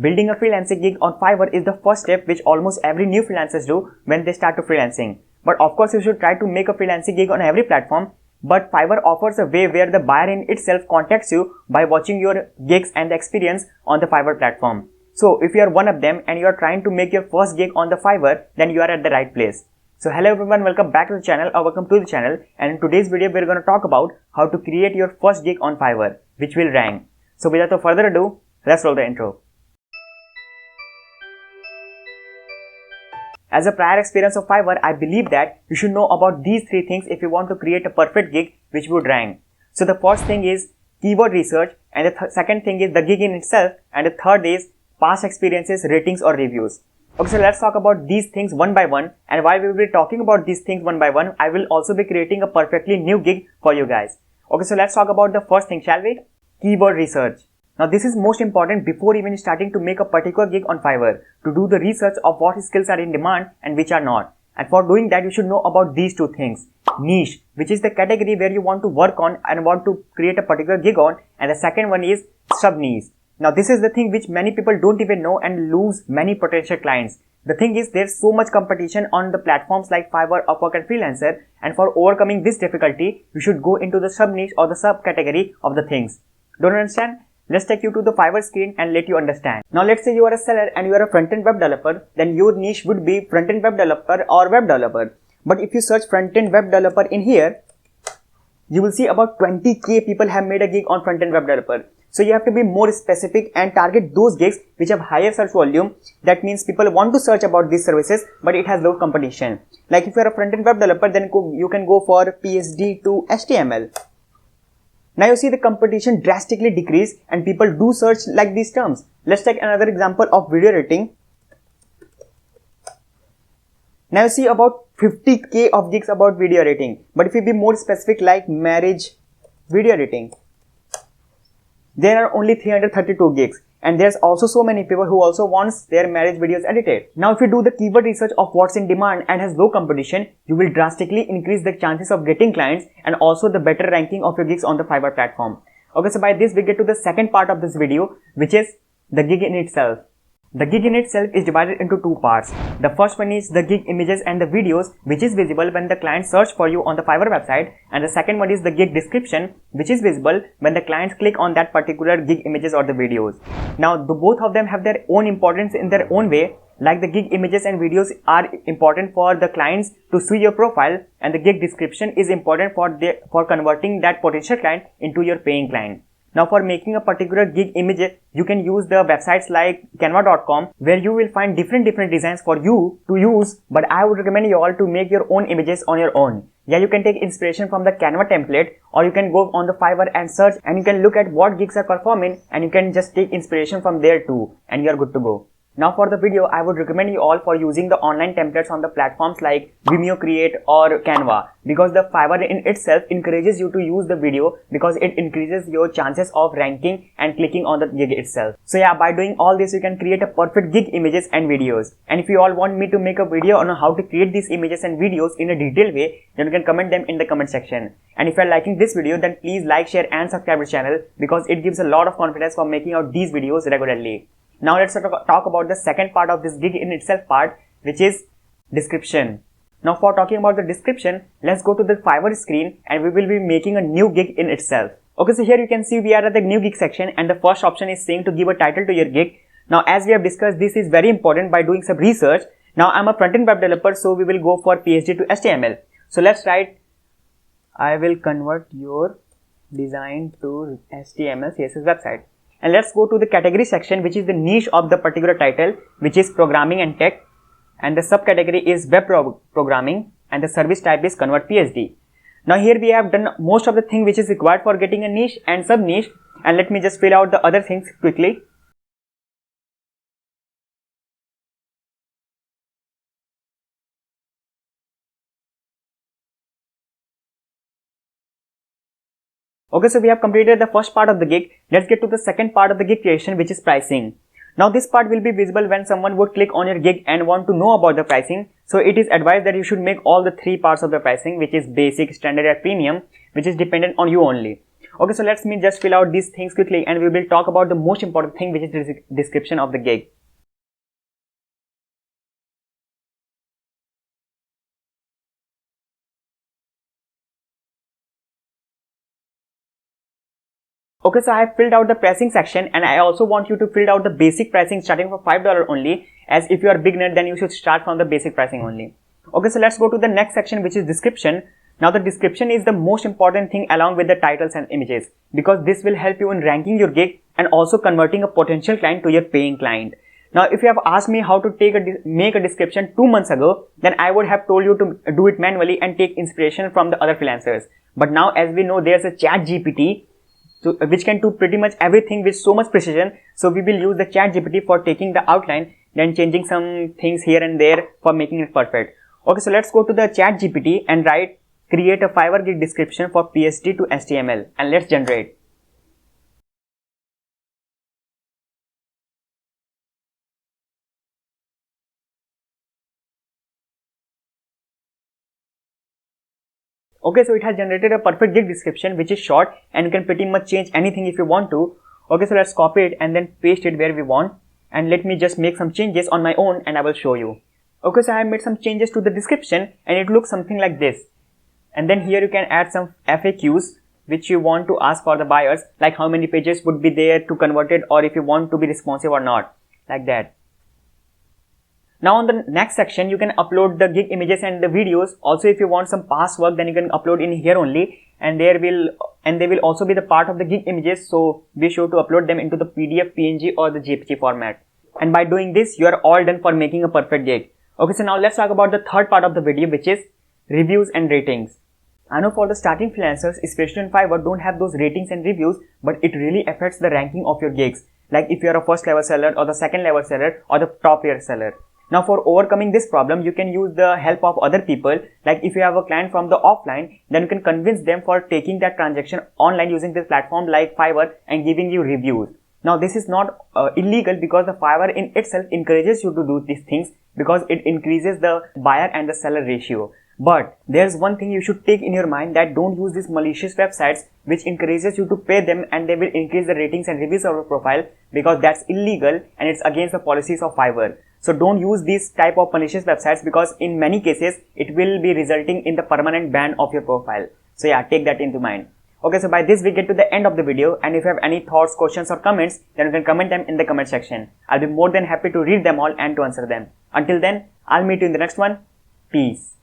Building a freelancing gig on Fiverr is the first step which almost every new freelancers do when they start to freelancing. But of course, you should try to make a freelancing gig on every platform. But Fiverr offers a way where the buyer in itself contacts you by watching your gigs and the experience on the Fiverr platform. So if you are one of them and you are trying to make your first gig on the Fiverr, then you are at the right place. So hello everyone, welcome back to the channel or welcome to the channel, and in today's video we are going to talk about how to create your first gig on Fiverr which will rank. So without further ado, let's roll the intro. As a prior experience of Fiverr, I believe that you should know about these three things if you want to create a perfect gig which would rank. So the first thing is keyword research, and the second thing is the gig in itself, and the third is past experiences, ratings or reviews. Okay, so let's talk about these things one by one, and while we will be talking about these things one by one, I will also be creating a perfectly new gig for you guys. Okay, so let's talk about the first thing, shall we? Keyword research. Now this is most important before even starting to make a particular gig on Fiverr, to do the research of what skills are in demand and which are not. And for doing that, you should know about these two things. Niche, which is the category where you want to work on and want to create a particular gig on, and the second one is sub-niche. Now this is the thing which many people don't even know and lose many potential clients. The thing is, there's so much competition on the platforms like Fiverr, Upwork and Freelancer, and for overcoming this difficulty, you should go into the sub-niche or the sub-category of the things. Don't understand? Let's take you to the Fiverr screen and let you understand. Now let's say you are a seller and you are a front-end web developer, then your niche would be front-end web developer or web developer. But if you search front-end web developer in here, you will see about 20k people have made a gig on front-end web developer. So you have to be more specific and target those gigs which have higher search volume. That means people want to search about these services, but it has low competition. Like if you are a front-end web developer, then you can go for PSD to HTML. Now you see the competition drastically decrease and people do search like these terms. Let's take another example of video editing. Now you see about 50k of gigs about video editing. But if you be more specific like marriage video editing, there are only 332 gigs. And there's also so many people who also wants their marriage videos edited. Now if you do the keyword research of what's in demand and has low competition, you will drastically increase the chances of getting clients and also the better ranking of your gigs on the Fiverr platform. Okay, so by this we get to the second part of this video, which is the gig in itself. The gig in itself is divided into two parts. The first one is the gig images and the videos which is visible when the client search for you on the Fiverr website, and the second one is the gig description which is visible when the clients click on that particular gig images or the videos. Now both of them have their own importance in their own way. Like the gig images and videos are important for the clients to see your profile, and the gig description is important for converting that potential client into your paying client. Now for making a particular gig image, you can use the websites like canva.com, where you will find different designs for you to use, but I would recommend you all to make your own images on your own. Yeah, you can take inspiration from the Canva template, or you can go on the Fiverr and search, and you can look at what gigs are performing, and you can just take inspiration from there too, and you are good to go. Now for the video, I would recommend you all for using the online templates on the platforms like Vimeo Create or Canva, because the Fiverr in itself encourages you to use the video because it increases your chances of ranking and clicking on the gig itself. So yeah, by doing all this, you can create a perfect gig images and videos. And if you all want me to make a video on how to create these images and videos in a detailed way, then you can comment them in the comment section. And if you are liking this video, then please like, share and subscribe to the channel, because it gives a lot of confidence for making out these videos regularly. Now let's talk about the second part of this gig in itself part, which is description. Now for talking about the description, let's go to the Fiverr screen and we will be making a new gig in itself. Okay, so here you can see we are at the new gig section, and the first option is saying to give a title to your gig. Now as we have discussed, this is very important by doing some research. Now I'm a front-end web developer, so we will go for PSD to HTML. So let's write, I will convert your design to HTML CSS website. And let's go to the category section, which is the niche of the particular title, which is programming and tech, and the subcategory is web programming, and the service type is convert PSD. Now here we have done most of the thing which is required for getting a niche and sub niche, and let me just fill out the other things quickly. Okay, so we have completed the first part of the gig. Let's get to the second part of the gig creation, which is pricing. Now this part will be visible when someone would click on your gig and want to know about the pricing. So it is advised that you should make all the three parts of the pricing, which is basic, standard and premium, which is dependent on you only. Okay, so let's me just fill out these things quickly and we will talk about the most important thing, which is the description of the gig. Okay, so I have filled out the pricing section and I also want you to fill out the basic pricing starting from $5 only, as if you are a beginner then you should start from the basic pricing only. Okay, so let's go to the next section, which is description. Now the description is the most important thing along with the titles and images, because this will help you in ranking your gig and also converting a potential client to your paying client. Now if you have asked me how to make a description 2 months ago, then I would have told you to do it manually and take inspiration from the other freelancers. But now, as we know, there's a chat GPT which can do pretty much everything with so much precision. So we will use the chat GPT for taking the outline, then changing some things here and there for making it perfect. Okay, so let's go to the chat GPT and create a Fiverr gig description for PSD to HTML, and let's generate. Okay, so it has generated a perfect gig description which is short and you can pretty much change anything if you want to. Okay, so let's copy it and then paste it where we want, and let me just make some changes on my own and I will show you. Okay, so I have made some changes to the description and it looks something like this. And then here you can add some FAQs which you want to ask for the buyers, like how many pages would be there to convert it, or if you want to be responsive or not, like that. Now on the next section, you can upload the gig images and the videos. Also, if you want some past work, then you can upload in here only, and they will also be the part of the gig images. So be sure to upload them into the PDF, PNG or the JPG format. And by doing this, you are all done for making a perfect gig. Okay, so now let's talk about the third part of the video, which is reviews and ratings. I know for the starting freelancers, especially in Fiverr, don't have those ratings and reviews, but it really affects the ranking of your gigs. Like if you are a first level seller or the second level seller or the top tier seller. Now for overcoming this problem, you can use the help of other people. Like if you have a client from the offline, then you can convince them for taking that transaction online using this platform like Fiverr and giving you reviews. Now this is not illegal, because the Fiverr in itself encourages you to do these things because it increases the buyer and the seller ratio. But there's one thing you should take in your mind, that don't use these malicious websites which encourages you to pay them and they will increase the ratings and reviews of your profile, because that's illegal and it's against the policies of Fiverr. So don't use these type of malicious websites, because in many cases it will be resulting in the permanent ban of your profile. So yeah, take that into mind. Okay, so by this we get to the end of the video, and if you have any thoughts, questions or comments, then you can comment them in the comment section. I'll be more than happy to read them all and to answer them. Until then, I'll meet you in the next one. Peace.